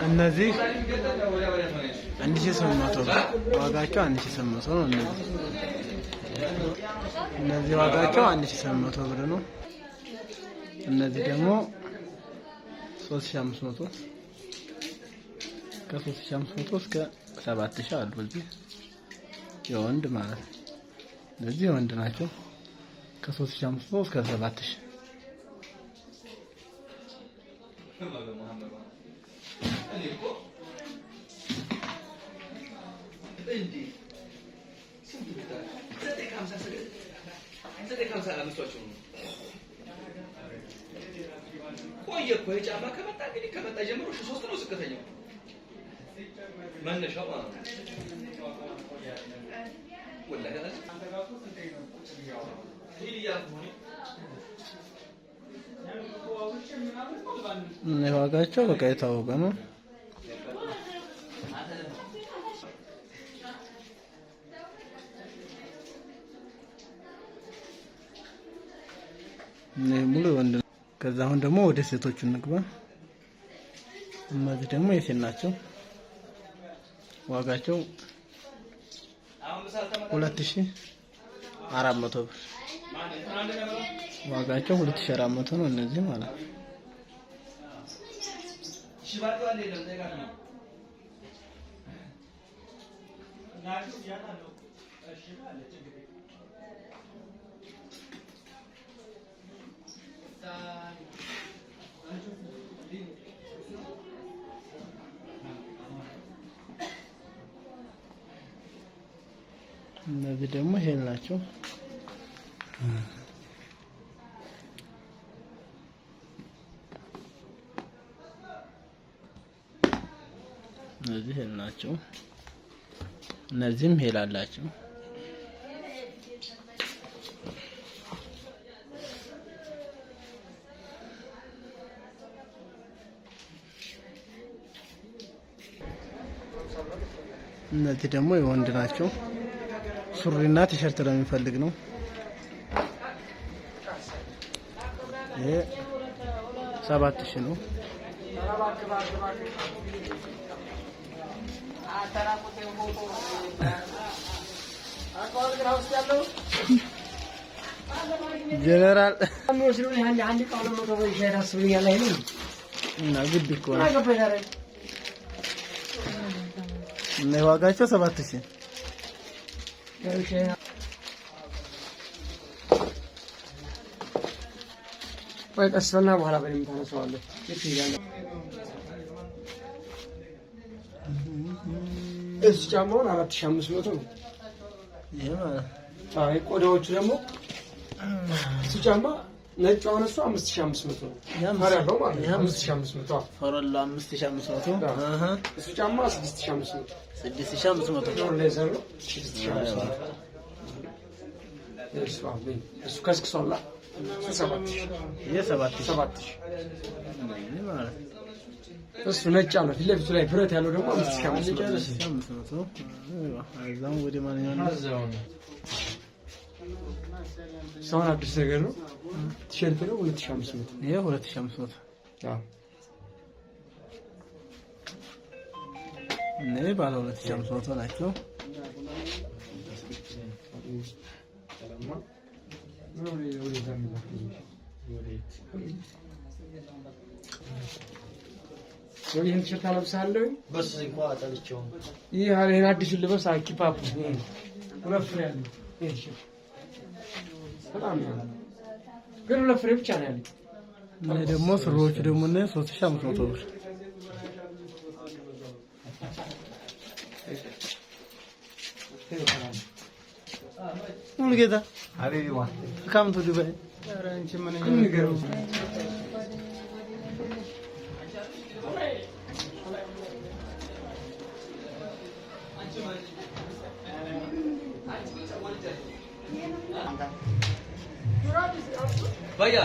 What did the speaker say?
እነዚህ 1800 ዋጋቸው 1800 ነው። እነዚህ ዋጋቸው 1800 ብር ነው። እነዚህ ደግሞ 3500 ከ3500 እስከ 7000 አሉ። እዚህ የወንድ ማለት ነው። እነዚህ የወንድ ናቸው። ከ3500 እስከ 7000 ቆየ እኮ የጫማ ከመጣ እንግዲህ ከመጣ ጀምሮ 3 ነው ዝቅተኛው መነሻው ማለት ነው። ወላሂ ዋጋቸው በቃ የታወቀ ነው። ሙሉ ወንድ። ከዛ አሁን ደግሞ ወደ ሴቶቹ እንግባ። እነዚህ ደግሞ የሴት ናቸው። ዋጋቸው 2400 ብር። ዋጋቸው 2400 ነው። እነዚህ ማለት ነው። እነዚህ ደግሞ ሄል ናቸው። እነዚህ ሄል ናቸው። እነዚህም ሄል አላቸው። እነዚህ ደግሞ የወንድ ናቸው። ሱሪና ቲሸርት ለሚፈልግ ነው። ይሄ 7000 ነው። ጀነራል እና ግድ እኮ ነው። እና ዋጋቸው 7000 ወይ ቀስፈና በኋላ በደምብ ታነሳዋለህ። እዚህ ጫማውን 4500 ነው። አይ ቆዳዎቹ ደግሞ እዚህ ጫማ ነጭ አሁን እሱ 5500 ነው። ፈረለው ማለት ነው። 5500 ፈረለው 5500 እሱ ጫማ 6500 6500 ሌዘር ነው። 6500 እሱ ከስክሶላ 7000 7000 እሱ ነጭ አለ። ፊት ለፊቱ ላይ ብረት ያለው ደግሞ 5500 አይዛም ወደ ማንኛውም ሰውን አዲስ ነገር ነው። ቲሸርት ነው 2500 ይሄ 2500 አዎ እኔ ባለ 2500 ናቸው። ይሄን ቲሸርት አለብሳለሁ በስ እንኳን አጣልቸው። ይሄ አዲስ ልበስ አኪፓፕ ሁለት ፍሬ ያለው ይሄ በጣም ነው ግን ሁለት ፍሬ ብቻ ነው ያለው። እኔ ደግሞ ስሮቹ ደግሞ ነው 3500 ብር። ሙሉ ጌታ አሬዲዋ ካምቱ ዱባይ አራንቺ ምን ንገረው भैया